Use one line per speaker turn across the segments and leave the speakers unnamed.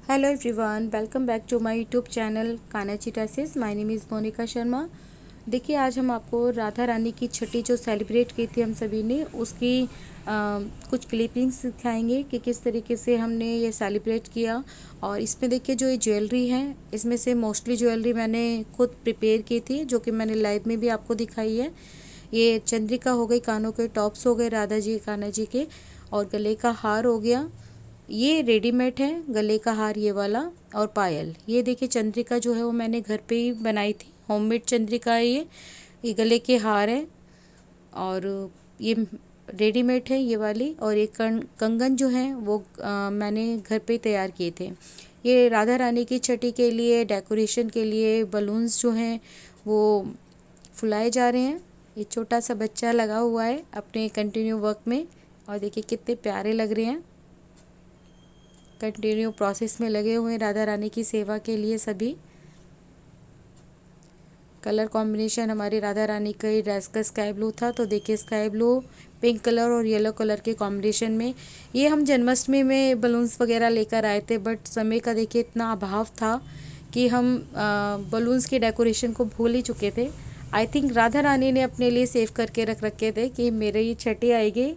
Hello everyone, welcome back to my YouTube channel कानाची dresses. My name is Monika Sharma. देखिए आज हम आपको राधा रानी की छठी जो सेलिब्रेट की थी हम सभी ने उसकी कुछ क्लिपिंग्स दिखाएंगे कि किस तरीके से हमने ये सेलिब्रेट किया। और इसमें देखिए जो ये ज्वेलरी है इसमें से मोस्टली ज्वेलरी मैंने खुद प्रिपेयर की थी, जो कि मैंने लाइव में भी आपको दिखाई है। ये चंद्रिका हो गई, कानों के टॉप्स हो गए राधा जी कान्हा जी के, और गले का हार हो गया। ये रेडीमेड है गले का हार ये वाला, और पायल। ये देखिए चंद्रिका जो है वो मैंने घर पे ही बनाई थी, होममेड चंद्रिका है ये गले के हार है। और ये रेडीमेड है ये वाली। और ये कंगन जो है वो मैंने घर पे तैयार किए थे। ये राधा रानी की छठी के लिए डेकोरेशन के लिए बलून्स जो हैं वो फुलाए जा रहे हैं। ये छोटा सा बच्चा लगा हुआ है अपने कंटिन्यू वर्क में, और देखिए कितने प्यारे लग रहे हैं। कंटिन्यू प्रोसेस में लगे हुए हैं राधा रानी की सेवा के लिए सभी। कलर कॉम्बिनेशन हमारी राधा रानी का ड्रेस का स्काई ब्लू था, तो देखिए स्काई ब्लू, पिंक कलर और येलो कलर के कॉम्बिनेशन में ये हम जन्माष्टमी में बलून्स वगैरह लेकर आए थे। बट समय का देखिए इतना अभाव था कि हम बलून्स की डेकोरेशन को भूल ही चुके थे। आई थिंक राधा रानी ने अपने लिए सेव करके रख रखे थे कि मेरे ये छठी आएगी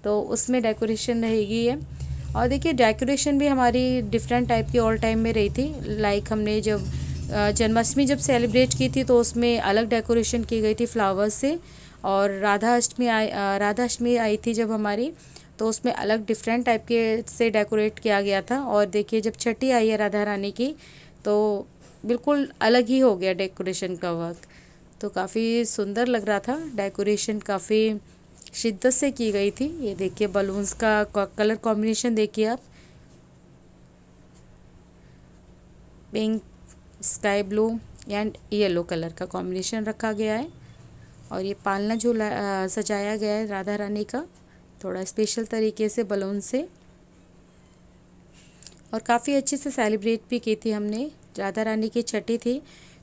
तो उसमें डेकोरेशन रहेगी ये। और देखिए डेकोरेशन भी हमारी डिफरेंट टाइप की ऑल टाइम में रही थी। लाइक हमने जब जन्माष्टमी जब सेलिब्रेट की थी तो उसमें अलग डेकोरेशन की गई थी फ्लावर्स से। और राधा अष्टमी आई थी जब हमारी, तो उसमें अलग डिफरेंट टाइप के से डेकोरेट किया गया था। और देखिए जब छठी आई है राधा रानी की तो बिल्कुल अलग ही हो गया डेकोरेशन का वर्क। तो काफ़ी सुंदर लग रहा था, डेकोरेशन काफ़ी शिद्दत से की गई थी। ये देखिए बलून्स का कलर कॉम्बिनेशन देखिए आप, pink, sky blue and yellow colour का कॉम्बिनेशन रखा गया है। और ये पालना जो सजाया गया है राधा रानी का थोड़ा स्पेशल तरीके से बलून से। और काफ़ी अच्छे से सेलिब्रेट भी की थी हमने। राधा रानी की छठी थी,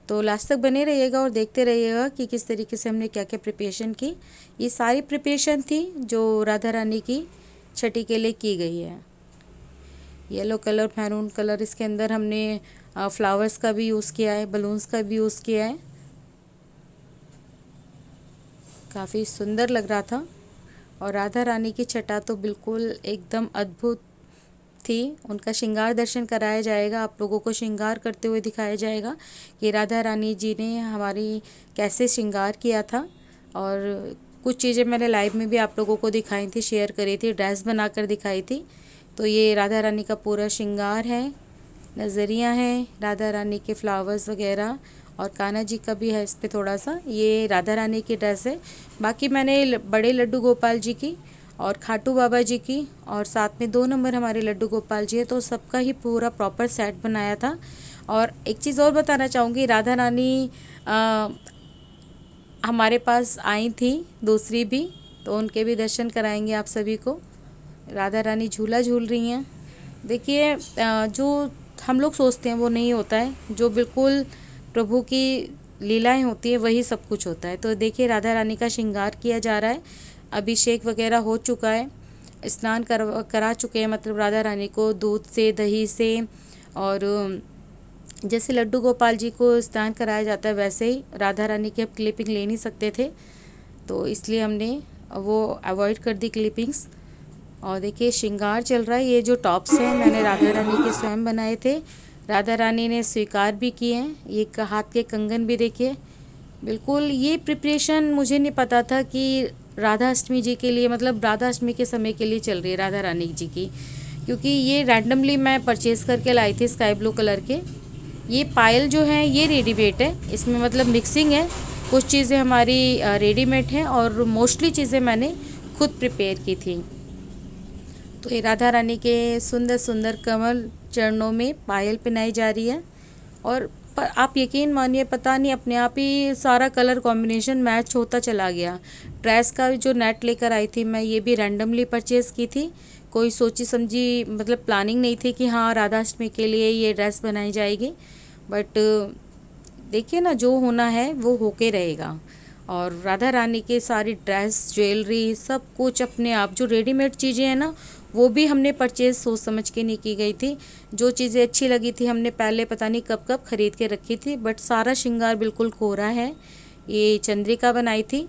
तो लास्ट तक बने रहिएगा और देखते रहिएगा कि किस तरीके से हमने क्या क्या प्रिपरेशन की। ये सारी प्रिपरेशन थी जो राधा रानी की छठी के लिए की गई है। येलो कलर, मैरून कलर, इसके अंदर हमने फ्लावर्स का भी यूज़ किया है, बलून्स का भी यूज़ किया है। काफ़ी सुंदर लग रहा था। और राधा रानी की छटा तो बिल्कुल एकदम अद्भुत थी। उनका श्रृंगार दर्शन कराया जाएगा, आप लोगों को श्रृंगार करते हुए दिखाया जाएगा कि राधा रानी जी ने हमारी कैसे श्रृंगार किया था। और कुछ चीज़ें मैंने लाइव में भी आप लोगों को दिखाई थी, शेयर करी थी, ड्रेस बनाकर दिखाई थी। तो ये राधा रानी का पूरा श्रृंगार है, नज़रिया हैं राधा रानी के फ्लावर्स वगैरह, और कान्हा जी का भी है इस पर थोड़ा सा। ये राधा रानी की ड्रेस है। बाकी मैंने बड़े लड्डू गोपाल जी की और खाटू बाबा जी की, और साथ में 2 नंबर हमारे लड्डू गोपाल जी है, तो सबका ही पूरा प्रॉपर सेट बनाया था। और एक चीज़ और बताना चाहूँगी, राधा रानी हमारे पास आई थी दूसरी भी, तो उनके भी दर्शन कराएंगे आप सभी को। राधा रानी झूला झूल रही हैं। देखिए जो हम लोग सोचते हैं वो नहीं होता है, जो बिल्कुल प्रभु की लीलाएं होती है वही सब कुछ होता है। तो देखिए राधा रानी का श्रृंगार किया जा रहा है, अभिषेक वगैरह हो चुका है, स्नान करा चुके हैं, मतलब राधा रानी को दूध से, दही से। और जैसे लड्डू गोपाल जी को स्नान कराया जाता है वैसे ही राधा रानी की अब क्लिपिंग ले नहीं सकते थे, तो इसलिए हमने वो अवॉइड कर दी क्लिपिंग्स। और देखिए श्रृंगार चल रहा है। ये जो टॉप्स हैं मैंने राधा रानी के स्वयं बनाए थे, राधा रानी ने स्वीकार भी किए हैं। ये हाथ के कंगन भी देखिए, बिल्कुल ये प्रिपरेशन मुझे नहीं पता था कि राधा अष्टमी जी के लिए, मतलब राधा अष्टमी के समय के लिए चल रही है राधा रानी जी की, क्योंकि ये रैंडमली मैं परचेज़ करके लाई थी स्काई ब्लू कलर के। ये पायल जो है ये रेडीमेड है, इसमें मतलब मिक्सिंग है, कुछ चीज़ें हमारी रेडीमेड हैं और मोस्टली चीज़ें मैंने खुद प्रिपेयर की थी। तो ये राधा रानी के सुंदर सुंदर कमल चरणों में पायल पहनाई जा रही है। और आप यकीन मानिए पता नहीं अपने आप ही सारा कलर कॉम्बिनेशन मैच होता चला गया। ड्रेस का जो नेट लेकर आई थी मैं, ये भी रैंडमली परचेज़ की थी, कोई सोची समझी मतलब प्लानिंग नहीं थी कि हाँ राधाष्टमी के लिए ये ड्रेस बनाई जाएगी। बट देखिए ना, जो होना है वो होके रहेगा। और राधा रानी के सारी ड्रेस, ज्वेलरी, सब कुछ अपने आप, जो रेडीमेड चीज़ें हैं ना वो भी हमने परचेज सोच समझ के नहीं की गई थी। जो चीज़ें अच्छी लगी थी हमने पहले पता नहीं कब कब खरीद के रखी थी, बट सारा श्रृंगार बिल्कुल कोरा है। ये चंद्रिका बनाई थी।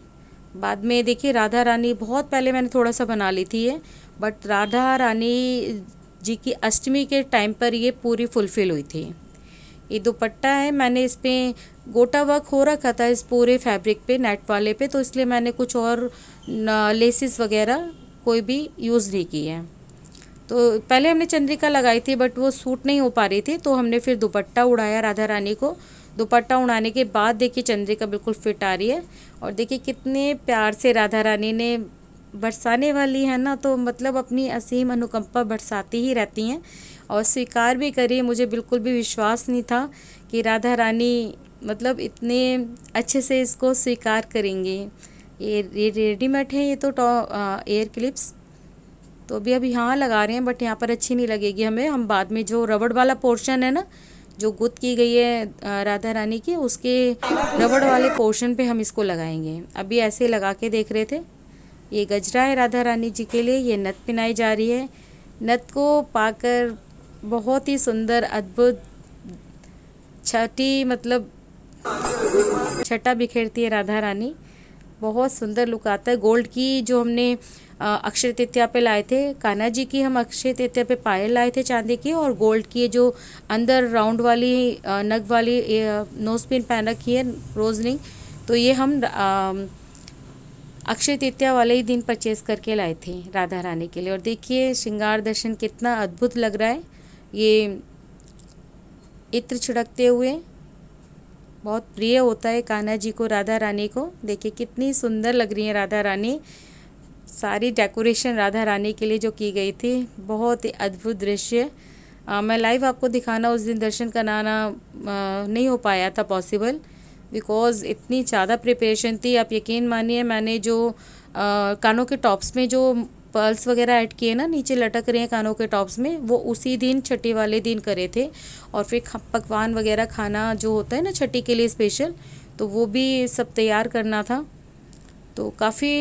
बाद में देखिए राधा रानी बहुत पहले मैंने थोड़ा सा बना ली थी ये, बट राधा रानी जी की अष्टमी के टाइम पर ये पूरी फुलफ़िल हुई थी। ये दुपट्टा है, मैंने इस पे गोटा वर्क हो रखा था इस पूरे फैब्रिक पे, नेट वाले पे, तो इसलिए मैंने कुछ और लेसिस वगैरह कोई भी यूज़ नहीं की है। तो पहले हमने चंद्रिका लगाई थी बट वो सूट नहीं हो पा रही थी, तो हमने फिर दुपट्टा उड़ाया राधा रानी को। दुपट्टा उड़ाने के बाद देखिए चंद्रिका बिल्कुल फिट आ रही है। और देखिए कितने प्यार से राधा रानी ने बरसाने वाली है ना, तो मतलब अपनी असीम अनुकंपा बरसाती ही रहती हैं और स्वीकार भी करिए। मुझे बिल्कुल भी विश्वास नहीं था कि राधा रानी मतलब इतने अच्छे से इसको स्वीकार करेंगे। ये रेडीमेड है, ये तो एयर क्लिप्स तो अभी यहाँ लगा रहे हैं, बट यहाँ पर अच्छी नहीं लगेगी हमें। हम बाद में जो रबड़ वाला पोर्शन है ना, जो गुत्त की गई है राधा रानी की, उसके रबड़ वाले पोर्शन पे हम इसको लगाएंगे। अभी ऐसे लगा के देख रहे थे। ये गजरा है राधा रानी जी के लिए, ये नथ पहनाई जा रही है। नथ को पाकर बहुत ही सुंदर अद्भुत छठी मतलब छटा बिखेरती है राधा रानी। बहुत सुंदर लुक आता है। गोल्ड की जो हमने अक्षय तृतीया पे लाए थे कान्हा जी की, हम अक्षय तृतीया पे पायल लाए थे चांदी की, और गोल्ड की जो अंदर राउंड वाली नग वाली नोज पिन पहन रखी है रोज रिंग, तो ये हम अक्षय तृतीया वाले ही दिन परचेज़ करके लाए थे राधा रानी के लिए। और देखिए श्रृंगार दर्शन कितना अद्भुत लग रहा है। ये इत्र छिड़कते हुए बहुत प्रिय होता है कान्हा जी को, राधा रानी को। देखिए कितनी सुंदर लग रही है राधा रानी। सारी डेकोरेशन राधा रानी के लिए जो की गई थी, बहुत ही अद्भुत दृश्य। मैं लाइव आपको दिखाना उस दिन दर्शन कराना नहीं हो पाया था पॉसिबल, बिकॉज़ इतनी ज़्यादा प्रिपरेशन थी। आप यकीन मानिए मैंने जो कानों के टॉप्स में जो पर्ल्स वगैरह ऐड किए ना, नीचे लटक रहे हैं कानों के टॉप्स में, वो उसी दिन छठी वाले दिन करे थे। और फिर पकवान वगैरह खाना जो होता है ना छठी के लिए स्पेशल, तो वो भी सब तैयार करना था। तो काफ़ी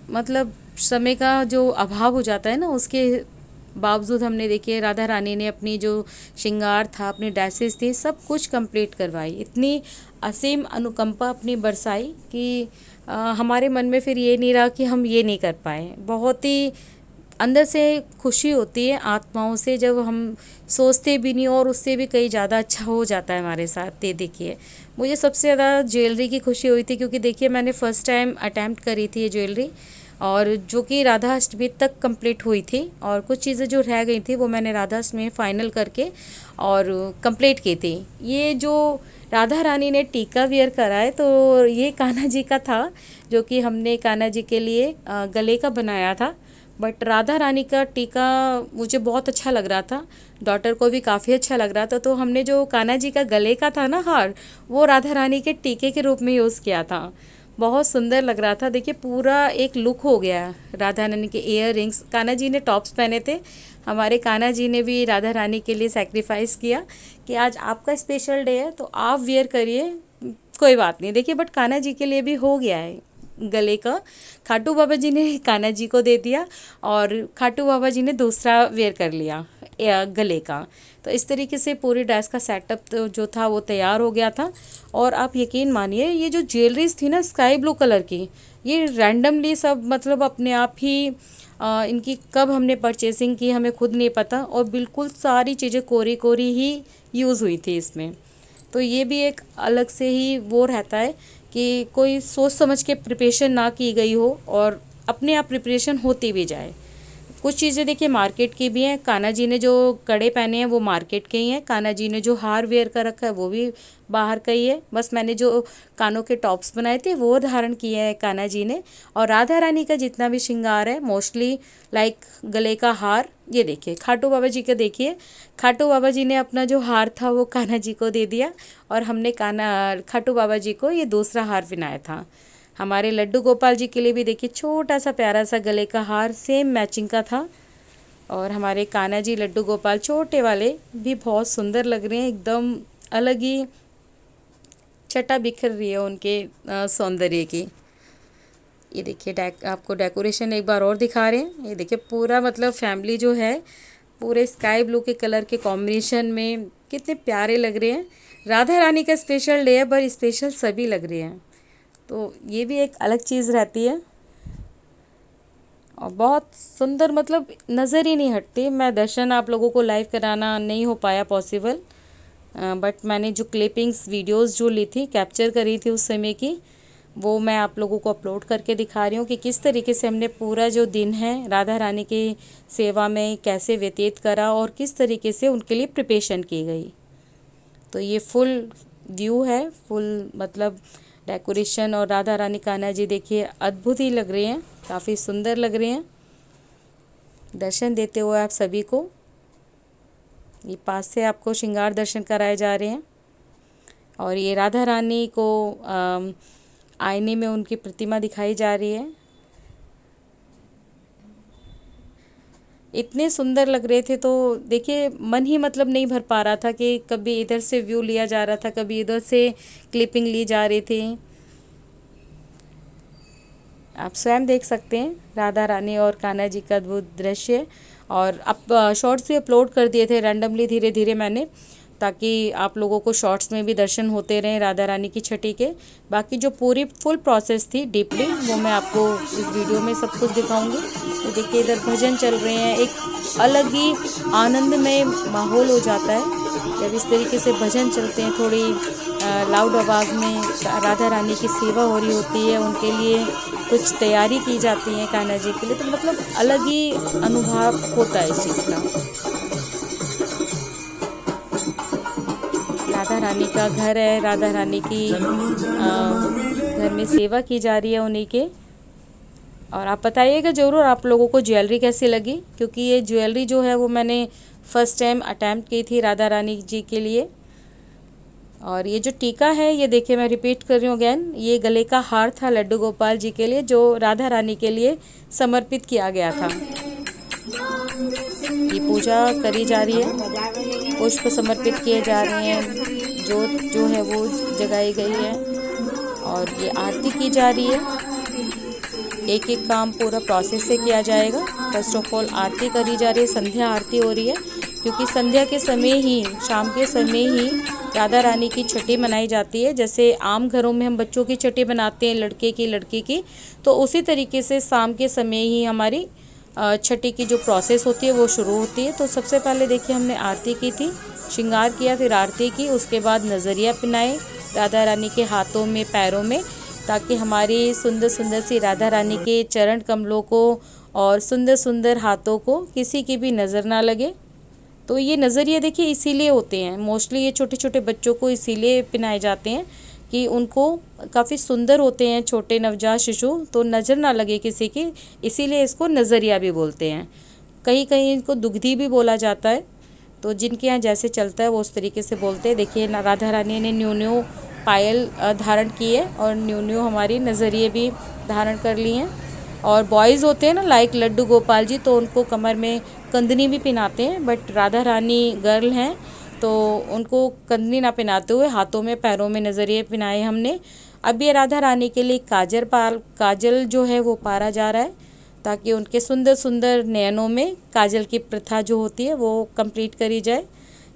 मतलब समय का जो अभाव हो जाता है ना, उसके बावजूद हमने देखिए राधा रानी ने अपनी जो श्रृंगार था, अपनी ड्रेसेस थी, सब कुछ कंप्लीट करवाई। इतनी असीम अनुकंपा अपनी बरसाई कि हमारे मन में फिर ये नहीं रहा कि हम ये नहीं कर पाए। बहुत ही अंदर से खुशी होती है आत्माओं से, जब हम सोचते भी नहीं और उससे भी कहीं ज़्यादा अच्छा हो जाता है हमारे साथ। ये देखिए मुझे सबसे ज़्यादा ज्वेलरी की खुशी हुई थी, क्योंकि देखिए मैंने फ़र्स्ट टाइम अटैम्प्ट करी थी ये ज्वेलरी, और जो कि राधा अष्टमी तक कंप्लीट हुई थी, और कुछ चीज़ें जो रह गई थी वो मैंने राधा अष्टमी में फ़ाइनल करके और कंप्लीट की थी। ये जो राधा रानी ने टीका वियर करा है, तो ये कान्हा जी का था, जो कि हमने कान्हा जी के लिए गले का बनाया था। बट राधा रानी का टीका मुझे बहुत अच्छा लग रहा था, डॉटर को भी काफ़ी अच्छा लग रहा था, तो हमने जो कान्हा जी का गले का था ना हार, वो राधा रानी के टीके के रूप में यूज़ किया था। बहुत सुंदर लग रहा था। देखिए पूरा एक लुक हो गया। राधा रानी के इयर रिंग्स, कान्हा जी ने टॉप्स पहने थे। हमारे कान्हा जी ने भी राधा रानी के लिए सेक्रीफाइस किया कि आज आपका स्पेशल डे है तो आप वियर करिए, कोई बात नहीं। देखिए बट कान्हा जी के लिए भी हो गया है गले का। खाटू बाबा जी ने कान्हा जी को दे दिया और खाटू बाबा जी ने दूसरा वेयर कर लिया गले का। तो इस तरीके से पूरी ड्रेस का सेटअप तो जो था वो तैयार हो गया था। और आप यकीन मानिए ये जो ज्वेलरीज थी ना स्काई ब्लू कलर की, ये रैंडमली सब मतलब अपने आप ही इनकी कब हमने परचेसिंग की हमें खुद नहीं पता, और बिल्कुल सारी चीज़ें कोरी कोरी ही यूज़ हुई थी इसमें। तो ये भी एक अलग से ही वो रहता है कि कोई सोच समझ के प्रिपरेशन ना की गई हो और अपने आप प्रिपरेशन होती भी जाए। कुछ चीज़ें देखिए मार्केट की भी हैं। कान्हा जी ने जो कड़े पहने हैं वो मार्केट के ही हैं। कान्हा जी ने जो हार वेयर कर रखा है वो भी बाहर का ही है। बस मैंने जो कानों के टॉप्स बनाए थे वो धारण किए हैं कान्हा जी ने। और राधा रानी का जितना भी श्रृंगार है मोस्टली लाइक गले का हार, ये देखिए खाटू बाबा जी का, देखिए खाटू बाबा जी ने अपना जो हार था वो कान्हा जी को दे दिया, और हमने खाटू बाबा जी को ये दूसरा हार पहनाया था। हमारे लड्डू गोपाल जी के लिए भी देखिए छोटा सा प्यारा सा गले का हार सेम मैचिंग का था। और हमारे कान्हा जी लड्डू गोपाल छोटे वाले भी बहुत सुंदर लग रहे हैं, एकदम अलग ही छटा बिखर रही है उनके सौंदर्य की। ये देखिए आपको डेकोरेशन एक बार और दिखा रहे हैं। ये देखिए पूरा मतलब फैमिली जो है पूरे स्काई ब्लू के कलर के कॉम्बिनेशन में कितने प्यारे लग रहे हैं। राधा रानी का स्पेशल डे है पर स्पेशल सभी लग रहे हैं, तो ये भी एक अलग चीज़ रहती है और बहुत सुंदर, मतलब नज़र ही नहीं हटती। मैं दर्शन आप लोगों को लाइव कराना नहीं हो पाया पॉसिबल, बट मैंने जो क्लिपिंग्स वीडियोस जो ली थी, कैप्चर करी थी उस समय की, वो मैं आप लोगों को अपलोड करके दिखा रही हूँ कि किस तरीके से हमने पूरा जो दिन है राधा रानी की सेवा में कैसे व्यतीत करा और किस तरीके से उनके लिए प्रिपरेशन की गई। तो ये फुल व्यू है, फुल मतलब डेकोरेशन, और राधा रानी कान्हा जी देखिए अद्भुत ही लग रहे हैं, काफ़ी सुंदर लग रहे हैं। दर्शन देते हुए आप सभी को ये पास से आपको श्रृंगार दर्शन कराए जा रहे हैं और ये राधा रानी को आईने में उनकी प्रतिमा दिखाई जा रही है। इतने सुंदर लग रहे थे तो देखिए मन ही मतलब नहीं भर पा रहा था कि कभी इधर से व्यू लिया जा रहा था, कभी इधर से क्लिपिंग ली जा रही थी। आप स्वयं देख सकते हैं राधा रानी और कान्हा जी का अद्भुत दृश्य। और अब शॉर्ट्स भी अपलोड कर दिए थे रैंडमली धीरे धीरे मैंने, ताकि आप लोगों को शॉर्ट्स में भी दर्शन होते रहें राधा रानी की छठी के। बाकी जो पूरी फुल प्रोसेस थी डीपली वो मैं आपको इस वीडियो में सब कुछ दिखाऊंगी। तो देखिए इधर भजन चल रहे हैं, एक अलग ही आनंदमय माहौल हो जाता है जब इस तरीके से भजन चलते हैं। थोड़ी लाउड आवाज़ में राधा रानी की सेवा हो रही होती है, उनके लिए कुछ तैयारी की जाती है कान्हा जी के लिए, तो मतलब अलग ही अनुभव होता है इस चीज़ का। राधा रानी का घर है, राधा रानी की घर में सेवा की जा रही है उन्हीं के। और आप बताइएगा ज़रूर आप लोगों को ज्वेलरी कैसी लगी, क्योंकि ये ज्वेलरी जो है वो मैंने फ़र्स्ट टाइम अटैम्प्ट की थी राधा रानी जी के लिए। और ये जो टीका है ये देखिए मैं रिपीट कर रही हूँ अगेन, ये गले का हार था लड्डू गोपाल जी के लिए जो राधा रानी के लिए समर्पित किया गया था। ये पूजा करी जा रही है, पुष्प समर्पित किए जा रहे हैं, जोत जो है वो जगाई गई है और ये आरती की जा रही है। एक एक काम पूरा प्रोसेस से किया जाएगा। फर्स्ट ऑफ ऑल आरती करी जा रही है, संध्या आरती हो रही है, क्योंकि संध्या के समय ही, शाम के समय ही राधा रानी की छठी मनाई जाती है। जैसे आम घरों में हम बच्चों की छठी बनाते हैं, लड़के की लड़की की, तो उसी तरीके से शाम के समय ही हमारी छठी की जो प्रोसेस होती है वो शुरू होती है। तो सबसे पहले देखिए हमने आरती की थी, श्रृंगार किया, फिर आरती की, उसके बाद नज़रिया पहनाए राधा रानी के हाथों में पैरों में, ताकि हमारी सुंदर सुंदर सी राधा रानी के चरण कमलों को और सुंदर सुंदर हाथों को किसी की भी नज़र ना लगे। तो ये नज़रिए देखिए इसीलिए होते हैं, मोस्टली ये छोटे छोटे बच्चों को इसीलिए पहनाए जाते हैं कि उनको काफ़ी सुंदर होते हैं छोटे नवजात शिशु, तो नज़र ना लगे किसी की, इसीलिए इसको नज़रिया भी बोलते हैं। कहीं कहीं इनको दुग्धी भी बोला जाता है, तो जिनके यहाँ जैसे चलता है वो उस तरीके से बोलते हैं। देखिए राधा रानी ने न्यू न्यू पायल धारण की है और न्यू न्यू हमारी नज़रिए भी धारण कर ली हैं। और बॉयज़ होते हैं ना लाइक लड्डू गोपाल जी, तो उनको कमर में कंदनी भी पहनाते हैं, बट राधा रानी गर्ल हैं तो उनको कंदनी ना पहनाते हुए हाथों में पैरों में नज़रिए पहनाए हमने। अब ये राधा रानी के लिए काजल जो है वो पारा जा रहा है, ताकि उनके सुंदर सुंदर नयनों में काजल की प्रथा जो होती है वो कंप्लीट करी जाए।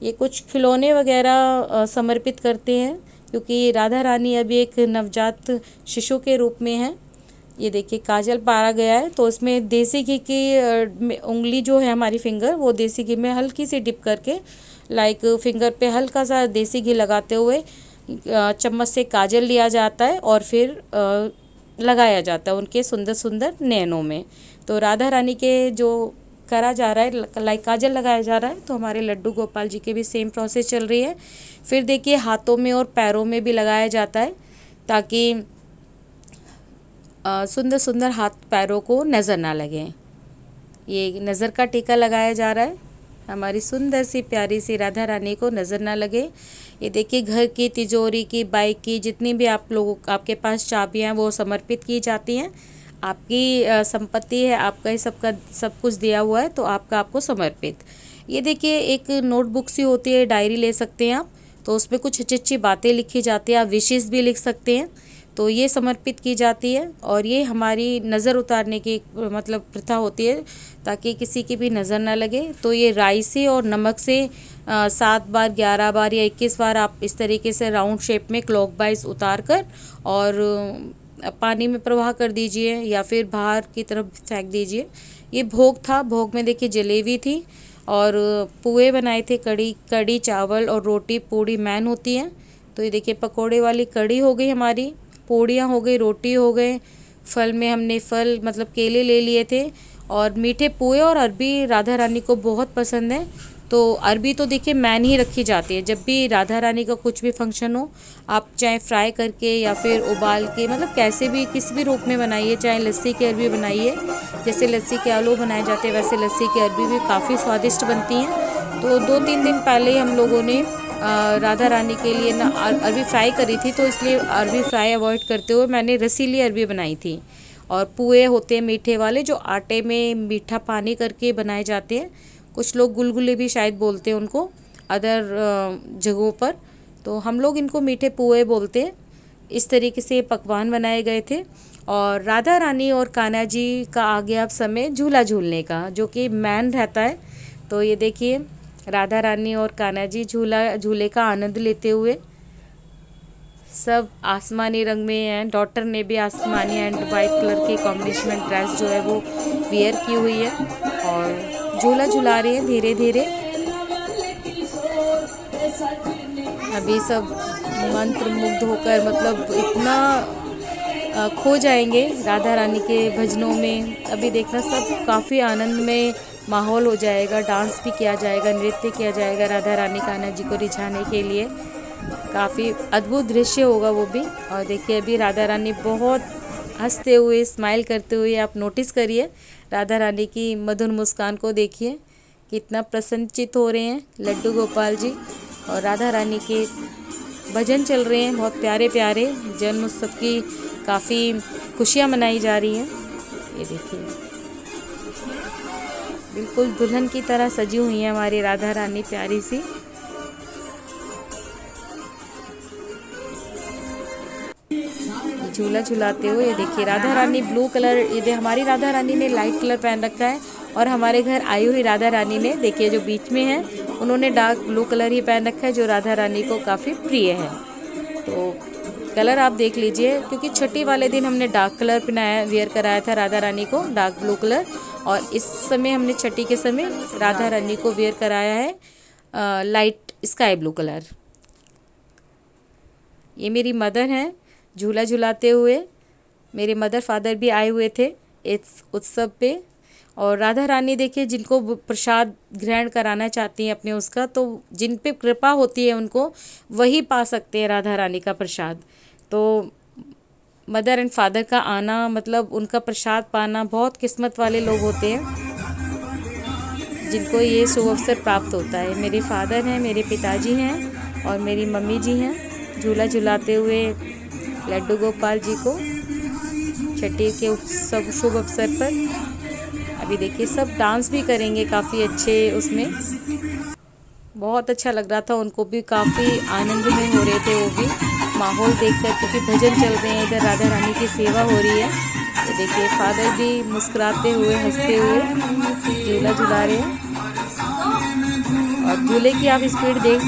ये कुछ खिलौने वगैरह समर्पित करते हैं, क्योंकि राधा रानी अभी एक नवजात शिशु के रूप में है। ये देखिए काजल पारा गया है, तो इसमें देसी घी की उंगली जो है हमारी फिंगर, वो देसी घी में हल्की सी डिप करके लाइक फिंगर पे हल्का सा देसी घी लगाते हुए चम्मच से काजल लिया जाता है और फिर लगाया जाता है उनके सुंदर सुंदर नैनों में। तो राधा रानी के जो करा जा रहा है लाइक काजल लगाया जा रहा है, तो हमारे लड्डू गोपाल जी के भी सेम प्रोसेस चल रही है। फिर देखिए हाथों में और पैरों में भी लगाया जाता है, ताकि सुंदर सुंदर हाथ पैरों को नज़र ना लगे। ये नज़र का टीका लगाया जा रहा है, हमारी सुंदर सी प्यारी सी राधा रानी को नज़र ना लगे। ये देखिए घर की, तिजोरी की, बाइक की, जितनी भी आप लोगों आपके पास चाबियाँ हैं वो समर्पित की जाती हैं। आपकी संपत्ति है, आपका ही सबका सब कुछ दिया हुआ है, तो आपको समर्पित। ये देखिए एक नोटबुक सी होती है, डायरी ले सकते हैं आप, तो उसमें कुछ अच्छी अच्छी बातें लिखी जाती हैं, आप विशेस भी लिख सकते हैं। तो ये समर्पित की जाती है और ये हमारी नज़र उतारने की मतलब प्रथा होती है, ताकि किसी की भी नज़र ना लगे। तो ये राई से और नमक से 7 बार, 11 बार या 21 बार आप इस तरीके से राउंड शेप में क्लॉकवाइज उतार कर और पानी में प्रवाह कर दीजिए या फिर बाहर की तरफ फेंक दीजिए। ये भोग था। भोग में देखिए जलेबी थी और पुए बनाए थे, कड़ी चावल और रोटी पूड़ी मैन होती है। तो ये देखिए पकोड़े वाली कड़ी हो गई हमारी, पूड़ियाँ हो गई, रोटी हो गए। फल में हमने फल मतलब केले ले लिए थे और मीठे पुए और अरबी राधा रानी को बहुत पसंद है। तो अरबी तो देखिए मैन ही रखी जाती है। जब भी राधा रानी का कुछ भी फंक्शन हो, आप चाहे फ्राई करके या फिर उबाल के मतलब कैसे भी किसी भी रूप में बनाइए, चाहे लस्सी की अरबी बनाइए, जैसे लस्सी के आलू बनाए जाते हैं वैसे लस्सी की अरबी भी काफ़ी स्वादिष्ट बनती हैं। तो 2-3 दिन पहले ही हम लोगों ने राधा रानी के लिए ना अरबी फ्राई करी थी, तो इसलिए अरबी फ्राई अवॉइड करते हुए मैंने रसीली अरबी बनाई थी। और पुए होते हैं मीठे वाले, जो आटे में मीठा पानी करके बनाए जाते हैं। कुछ लोग गुलगुले भी शायद बोलते हैं उनको अदर जगहों पर, तो हम लोग इनको मीठे पुए बोलते हैं। इस तरीके से पकवान बनाए गए थे। और राधा रानी और कान्हा जी का आ गया अब समय झूला झूलने का, जो कि मैन रहता है। तो ये देखिए राधा रानी और कान्हा जी झूले का आनंद लेते हुए, सब आसमानी रंग में हैं। डॉटर ने भी आसमानी एंड वाइट कलर के कॉम्बिनेशन में ड्रेस जो है वो वियर की हुई है और झूला झुला रही है धीरे धीरे। अभी सब मंत्र मुग्ध होकर मतलब इतना खो जाएंगे राधा रानी के भजनों में। अभी देखना सब काफ़ी आनंद में माहौल हो जाएगा, डांस भी किया जाएगा, नृत्य किया जाएगा राधा रानी कान्हा जी को रिझाने के लिए। काफ़ी अद्भुत दृश्य होगा वो भी। और देखिए अभी राधा रानी बहुत हंसते हुए, स्माइल करते हुए, आप नोटिस करिए राधा रानी की मधुर मुस्कान को देखिए, कितना प्रसन्नचित हो रहे हैं लड्डू गोपाल जी। और राधा रानी के भजन चल रहे हैं बहुत प्यारे प्यारे। जन्म उत्सव की काफ़ी खुशियाँ मनाई जा रही हैं। ये देखिए बिल्कुल दुल्हन की तरह सजी हुई है हमारी राधा रानी प्यारी सी। झूला झुलाते हुए ये देखिए राधा रानी ब्लू कलर, ये हमारी राधा रानी ने लाइट कलर पहन रखा है और हमारे घर आई हुई राधा रानी ने देखिए जो बीच में है उन्होंने डार्क ब्लू कलर ही पहन रखा है, जो राधा रानी को काफ़ी प्रिय है। तो कलर आप देख लीजिए, क्योंकि छठी वाले दिन हमने डार्क कलर पहनाया, वियर कराया था राधा रानी को डार्क ब्लू कलर, और इस समय हमने छठी के समय राधा रानी को वियर कराया है लाइट स्काई ब्लू कलर। ये मेरी मदर हैं झूला झुलाते हुए। मेरे मदर फादर भी आए हुए थे इस उत्सव पे। और राधा रानी देखिए जिनको प्रसाद ग्रहण कराना चाहती हैं अपने उसका, तो जिन पे कृपा होती है उनको वही पा सकते हैं राधा रानी का प्रसाद। तो मदर एंड फादर का आना मतलब उनका प्रसाद पाना, बहुत किस्मत वाले लोग होते हैं जिनको ये शुभ अवसर प्राप्त होता है। मेरे फादर हैं, मेरे पिताजी हैं और मेरी मम्मी जी हैं झूला झुलाते हुए लड्डू गोपाल जी को छठी के उत्सव शुभ अवसर पर। अभी देखिए सब डांस भी करेंगे काफ़ी अच्छे, उसमें बहुत अच्छा लग रहा था, उनको भी काफ़ी आनंद में हो रहे थे वो भी माहौल देखकर, क्योंकि भजन चल रहे हैं, इधर राधा रानी की सेवा हो रही है। तो देखिए फादर भी मुस्कुराते हुए हंसते हुए झूला झुला रहे हैं। और झूले की आप स्पीड देख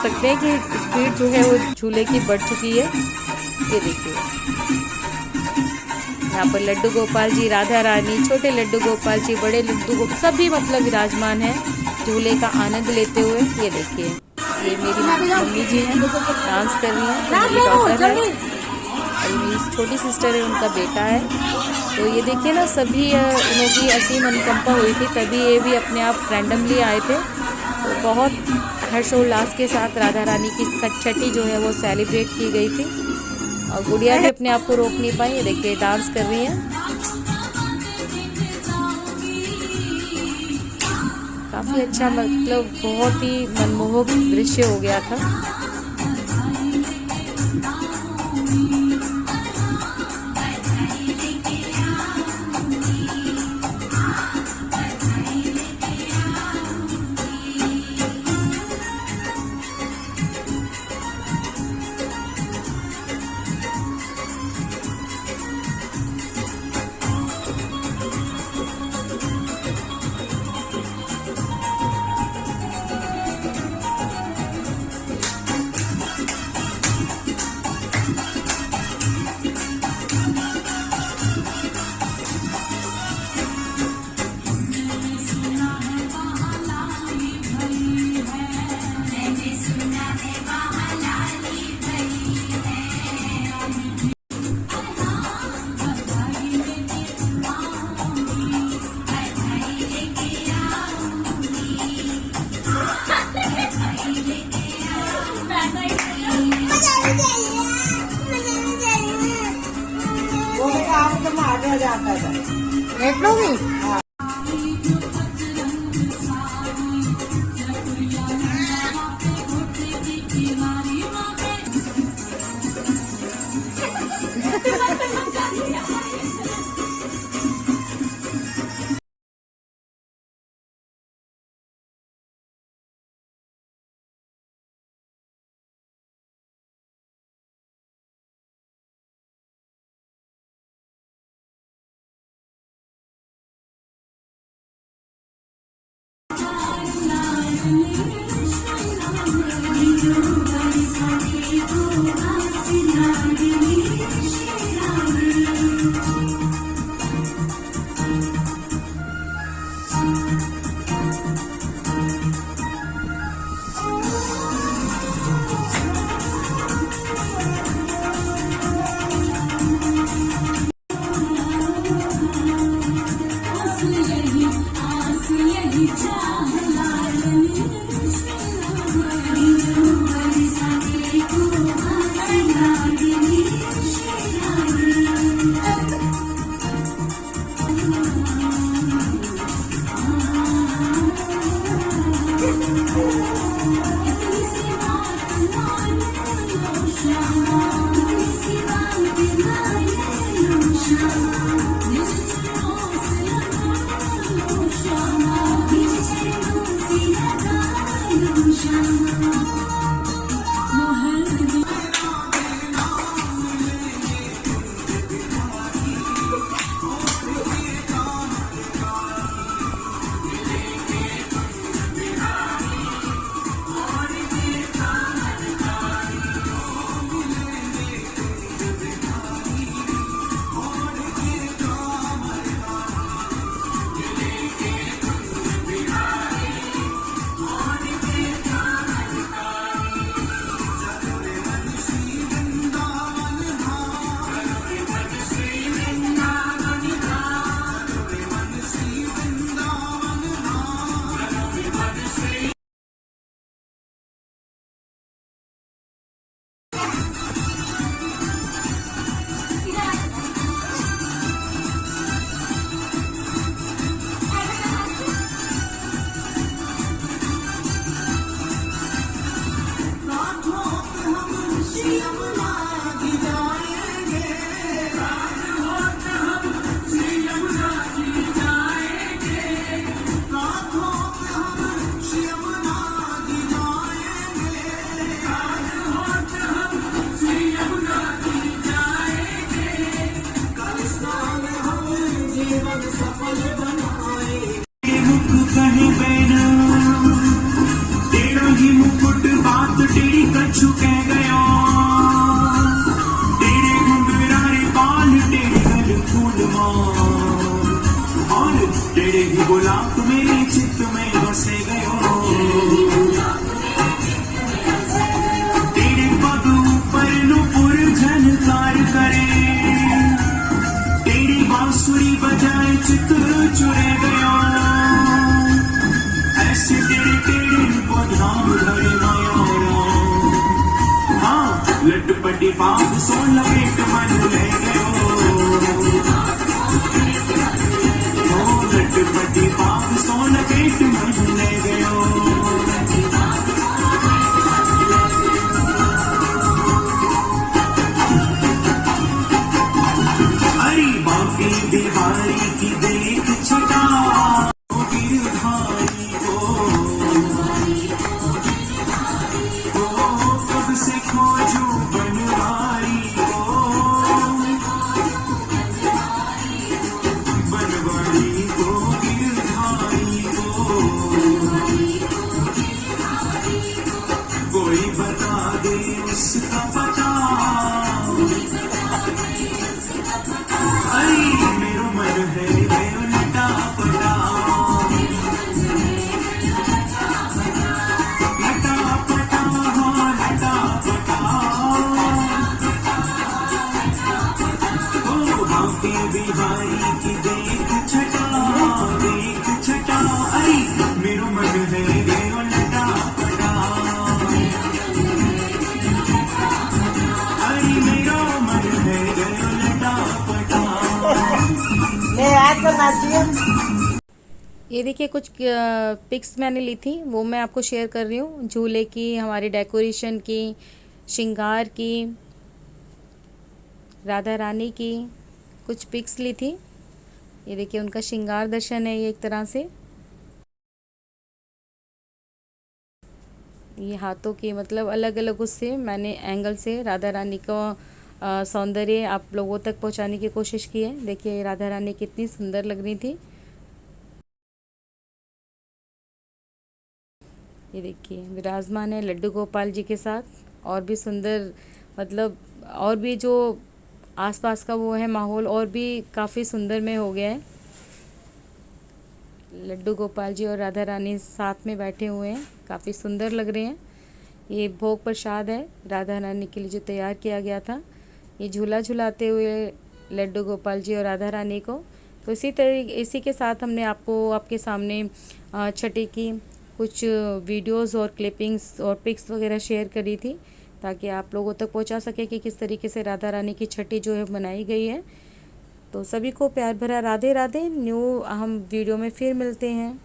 सकते हैं कि स्पीड जो है वो झूले की बढ़ चुकी है। ये देखिए यहाँ पर लड्डू गोपाल जी, राधा रानी, छोटे लड्डू गोपाल जी, बड़े लड्डू गोपाल सभी मतलब विराजमान हैं झूले का आनंद लेते हुए। ये देखिए ये मेरी मम्मी जी हैं, डांस कर रही हैं। मेरी डॉटर है और मेरी छोटी सिस्टर है, उनका बेटा है। तो ये देखिए ना सभी उन्हों की असीम अनुकंपा हुई थी, तभी ये भी अपने आप रैंडमली आए थे। तो बहुत हर्षोल्लास के साथ राधा रानी की छठी जो है वो सेलिब्रेट की गई थी। और गुड़िया भी अपने आप को रोक नहीं पाई, देखिए डांस कर रही हैं। काफ़ी अच्छा मतलब बहुत ही मनमोहक दृश्य हो गया था। એટલું બી
लटपटी बाग सोन लपेट मन ले गयो लटपटी बाग सोन लपेट मन ले गयो अरे बाकी बिहारी की देख छटा गिरधारी को कब से खोजूं बनवारी को बनवारी को गिरधारी को कोई बता दे उसका पता अरे मेरो मन है मेरो लटा पटा लटा पटा हाँ लटा पटा ओ बाकी बिहारी की देख छटा अरे मेरो मन है मेरो लटा पटा
बनाती हूँ।
ये देखिए कुछ पिक्स मैंने ली थी, वो मैं आपको शेयर कर रही हूँ। झूले की, हमारी डेकोरेशन की, श्रृंगार की, राधा रानी की कुछ पिक्स ली थी। ये देखिए उनका श्रृंगार दर्शन है ये एक तरह से। ये हाथों की मतलब अलग अलग उससे मैंने एंगल से राधा रानी का सौंदर्य आप लोगों तक पहुंचाने की कोशिश की है। देखिए राधा रानी कितनी सुंदर लग रही थी। ये देखिए विराजमान है लड्डू गोपाल जी के साथ। और भी सुंदर मतलब और भी जो आसपास का वो है माहौल और भी काफ़ी सुंदर में हो गया है। लड्डू गोपाल जी और राधा रानी साथ में बैठे हुए हैं, काफ़ी सुंदर लग रहे हैं। ये भोग प्रसाद है राधा रानी के लिए जो तैयार किया गया था। ये झूला झुलाते हुए लड्डू गोपाल जी और राधा रानी को। तो इसी के साथ हमने आपको आपके सामने छठी की कुछ वीडियोस और क्लिपिंग्स और पिक्स वगैरह शेयर करी थी, ताकि आप लोगों तक पहुंचा सके कि किस तरीके से राधा रानी की छठी जो है मनाई गई है। तो सभी को प्यार भरा राधे राधे। न्यू हम वीडियो में फिर मिलते हैं।